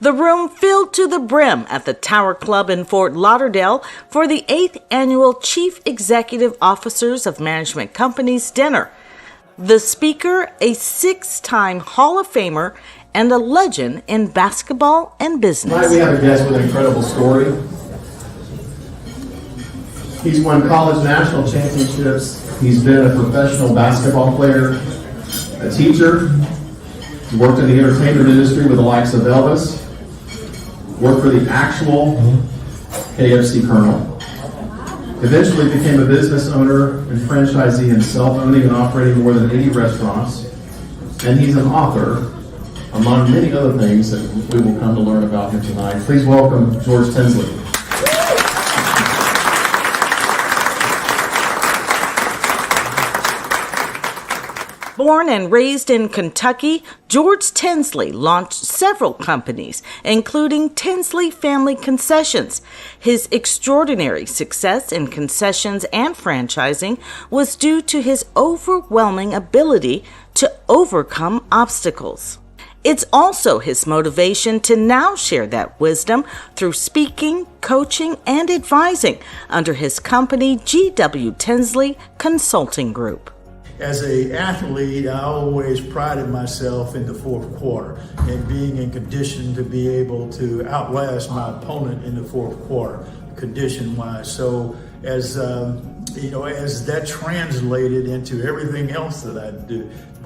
The room filled to the brim at the Tower Club in Fort Lauderdale for the 8th Annual Chief Executive Officers of Management Companies Dinner. The speaker, a 6-time Hall of Famer and a legend in basketball and business. Tonight we have a guest with an incredible story. He's won college national championships. He's been a professional basketball player, a teacher. He worked in the entertainment industry with the likes of Elvis. Worked for the actual KFC Colonel. Eventually became a business owner and franchisee himself, owning and operating more than 80 restaurants. And he's an author, among many other things that we will come to learn about him tonight. Please welcome George Tinsley. Born and raised in Kentucky, George Tinsley launched several companies, including Tinsley Family Concessions. His extraordinary success in concessions and franchising was due to his overwhelming ability to overcome obstacles. It's also his motivation to now share that wisdom through speaking, coaching, and advising under his company, G.W. Tinsley Consulting Group. As an athlete, I always prided myself in the fourth quarter and being in condition to be able to outlast my opponent in the fourth quarter, condition-wise. So as that translated into everything else that I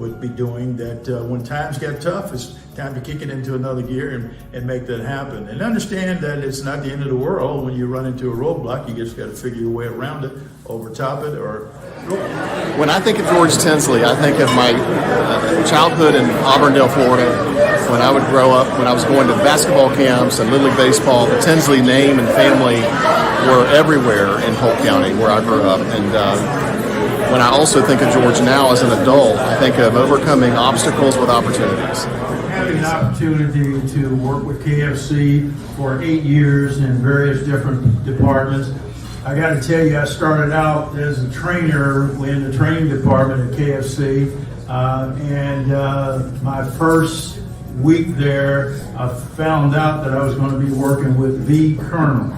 would be doing, that when times get tough, it's time to kick it into another gear and make that happen. And understand that it's not the end of the world. When you run into a roadblock, you just got to figure your way around it, overtop it, or When I think of George Tinsley, I think of my childhood in Auburndale, Florida. When I would grow up, when I was going to basketball camps and Little League baseball, the Tinsley name and family were everywhere in Polk County, where I grew up. And when I also think of George now as an adult, I think of overcoming obstacles with opportunities. Having an opportunity to work with KFC for 8 years in various different departments. I got to tell you, I started out as a trainer in the training department at KFC, and my first week there, I found out that I was going to be working with the Colonel.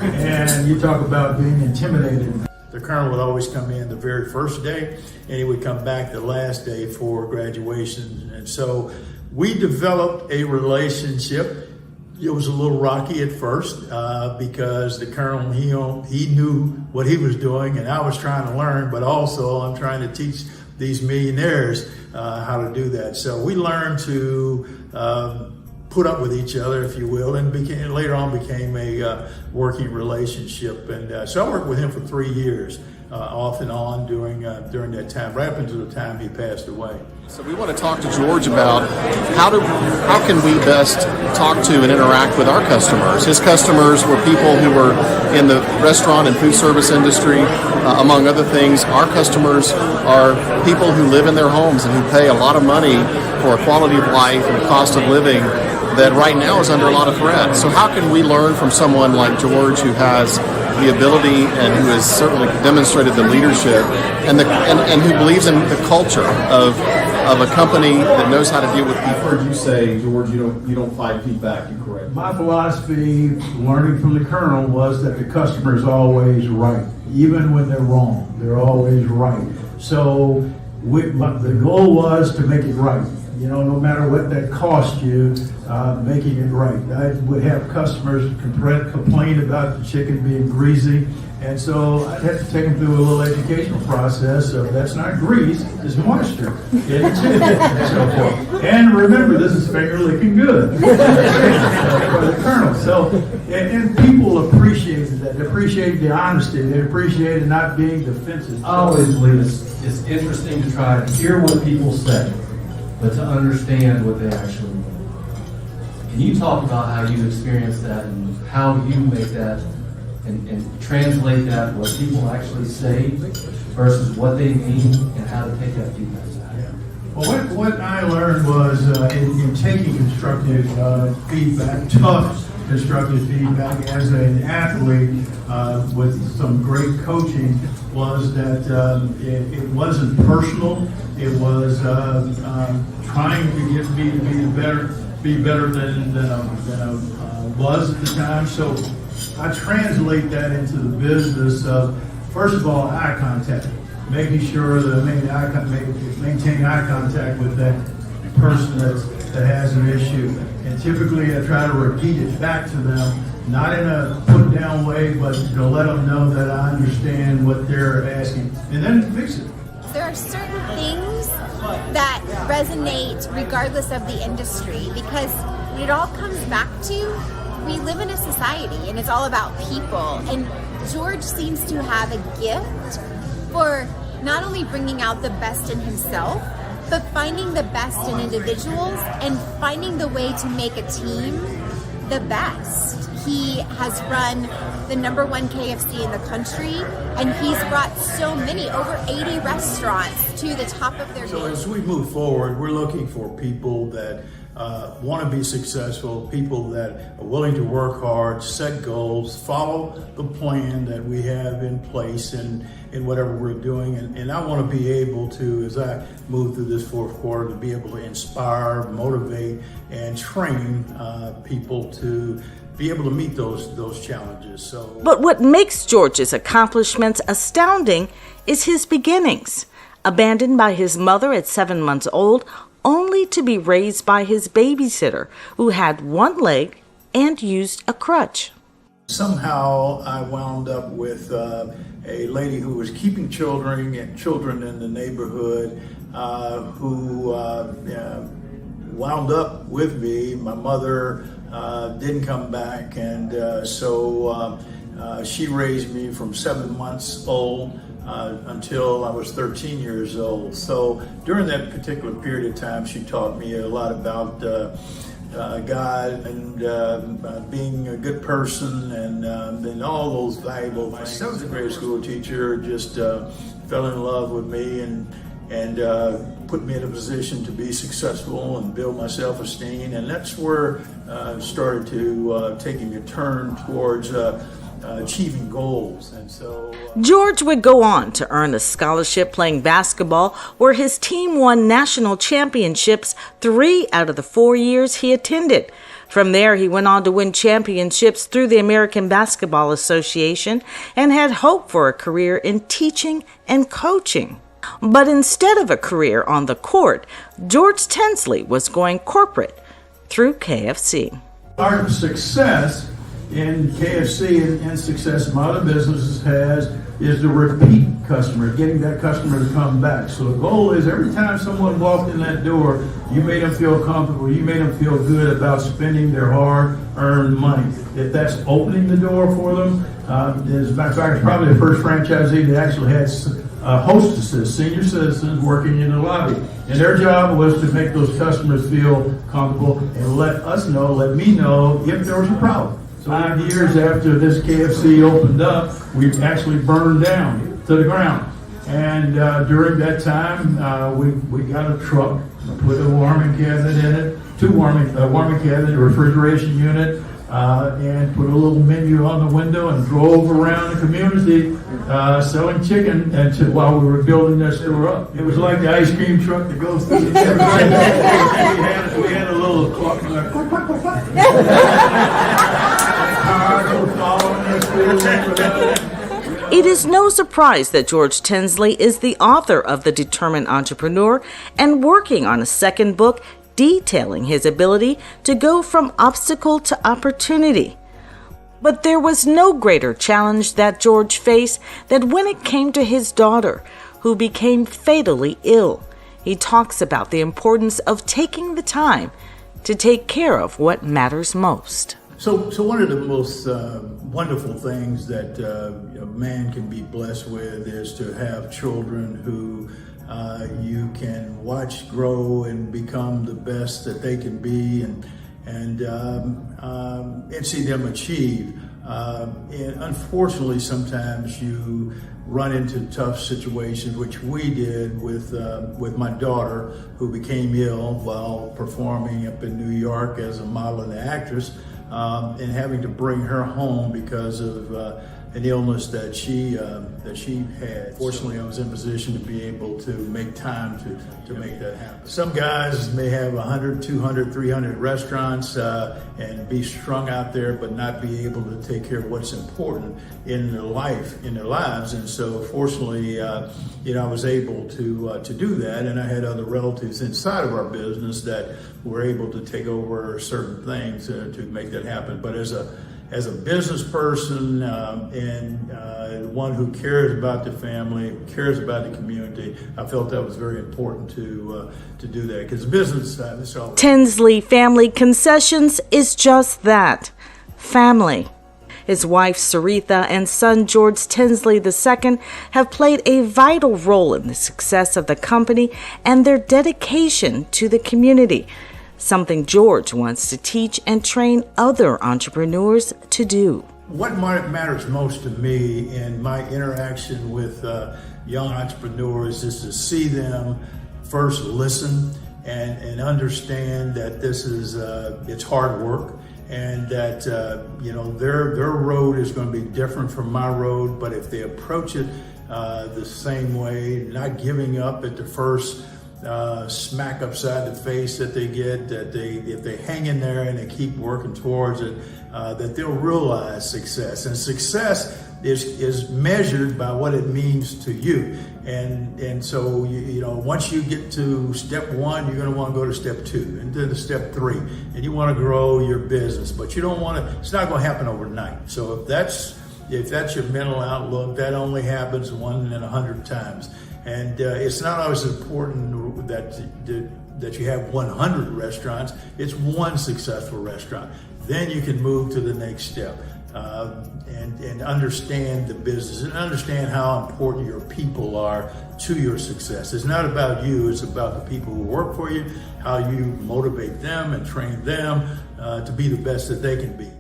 And you talk about being intimidated. the Colonel would always come in the very first day, and he would come back the last day for graduation. And so we developed a relationship. It was a little rocky at first because the Colonel, he knew what he was doing, and I was trying to learn, but also I'm trying to teach these millionaires how to do that. So we learned to put up with each other, if you will, and later on became a working relationship. And so I worked with him for 3 years, off and on during that time, right up until the time he passed away. So we want to talk to George about how can we best talk to and interact with our customers. His customers were people who were in the restaurant and food service industry, among other things. Our customers are people who live in their homes and who pay a lot of money for a quality of life and a cost of living that right now is under a lot of threat. So how can we learn from someone like George, who has the ability and who has certainly demonstrated the leadership and who believes in the culture of a company that knows how to deal with people? I've heard you say, George, you don't fight feedback, you correct. My philosophy, learning from the Colonel, was that the customer is always right. Even when they're wrong, they're always right. So the goal was to make it right. No matter what that cost you, making it right. I would have customers complain about the chicken being greasy, and so I'd have to take them through a little educational process of that's not grease, it's moisture. And so forth. And remember, this is finger licking good for the Colonel. So, and people appreciated that. They appreciated the honesty. They appreciated not being defensive. I always believe it's interesting to try to hear what people say, but to understand what they actually mean. Can you talk about how you experience that and how you make that and translate that, what people actually say versus what they mean, and how to take that feedback? Well, what I learned was in taking constructive feedback, tough constructive feedback as an athlete with some great coaching, was that it wasn't personal. It was trying to get me to be be better than I was at the time. So I translate that into the business of, first of all, eye contact, making sure that I maintain eye contact with that person that has an issue. And typically I try to repeat it back to them, not in a put down way, but to let them know that I understand what they're asking, and then fix it. There are certain things that resonate regardless of the industry, because when it all comes back to, we live in a society and it's all about people. And George seems to have a gift for not only bringing out the best in himself, but finding the best in individuals and finding the way to make a team the best. He has run the #1 KFC in the country, and he's brought so many, over 80 restaurants to the top of their game. So as we move forward, we're looking for people that want to be successful, people that are willing to work hard, set goals, follow the plan that we have in place in whatever we're doing. And I want to be able to, as I move through this fourth quarter, to be able to inspire, motivate, and train people to be able to meet those challenges. But what makes George's accomplishments astounding is his beginnings. Abandoned by his mother at 7 months old, only to be raised by his babysitter, who had one leg and used a crutch. Somehow I wound up with a lady who was keeping children in the neighborhood who wound up with me. My mother didn't come back, and so she raised me from 7 months old until I was 13 years old. So during that particular period of time, she taught me a lot about God and being a good person, and all those valuable things. My seventh grade school teacher just fell in love with me and put me in a position to be successful and build my self-esteem, and that's where I started to taking a turn towards achieving goals. And so George would go on to earn a scholarship playing basketball, where his team won national championships 3 out of the 4 years he attended. From there, he went on to win championships through the American Basketball Association and had hoped for a career in teaching and coaching. But instead of a career on the court, George Tinsley was going corporate through KFC. Our success in KFC and success in other businesses is the repeat customer, getting that customer to come back. So the goal is every time someone walked in that door, you made them feel comfortable, you made them feel good about spending their hard-earned money. If that's opening the door for them, as a matter of fact, it's probably the first franchisee that actually had hostesses, senior citizens working in the lobby. And their job was to make those customers feel comfortable and let me know if there was a problem. 5 years after this KFC opened up, we actually burned down to the ground. And during that time, we got a truck, put a warming cabinet in it, warming cabinet, a refrigeration unit, and put a little menu on the window and drove around the community selling chicken while we were building that store up. It was like the ice cream truck that goes through the neighborhood. we had a little clock. It is no surprise that George Tinsley is the author of The Determined Entrepreneur and working on a second book detailing his ability to go from obstacle to opportunity. But there was no greater challenge that George faced than when it came to his daughter, who became fatally ill. He talks about the importance of taking the time to take care of what matters most. So one of the most wonderful things that a man can be blessed with is to have children who you can watch grow and become the best that they can be, and see them achieve. And unfortunately, sometimes you run into tough situations, which we did with my daughter, who became ill while performing up in New York as a model and actress. And having to bring her home because of an illness that she had. Fortunately, I was in position to be able to make time to make that happen. Some guys may have 100, 200, 300 restaurants and be strung out there, but not be able to take care of what's important in their lives. And so, fortunately, I was able to do that, and I had other relatives inside of our business that were able to take over certain things to make that happen. But as a business person and one who cares about the family, cares about the community, I felt that was very important to do that, because business. Tinsley Family Concessions is just that, family. His wife, Sarita, and son, George Tinsley II, have played a vital role in the success of the company and their dedication to the community, something George wants to teach and train other entrepreneurs to do. What matters most to me in my interaction with young entrepreneurs is to see them first listen and understand that this is it's hard work, and that their road is going to be different from my road. But if they approach it the same way, not giving up at the first smack upside the face that they get, that if they hang in there and they keep working towards it, that they'll realize success. And success is measured by what it means to you. And so once you get to step one, you're going to want to go to step two, and then to step three, and you want to grow your business. But you don't want to. It's not going to happen overnight. So if that's your mental outlook, that only happens 1 in 100 times. And it's not always important that you have 100 restaurants. It's one successful restaurant. Then you can move to the next step and understand the business and understand how important your people are to your success. It's not about you. It's about the people who work for you, how you motivate them and train them to be the best that they can be.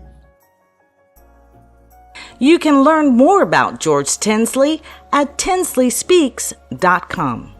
You can learn more about George Tinsley at tinsleyspeaks.com.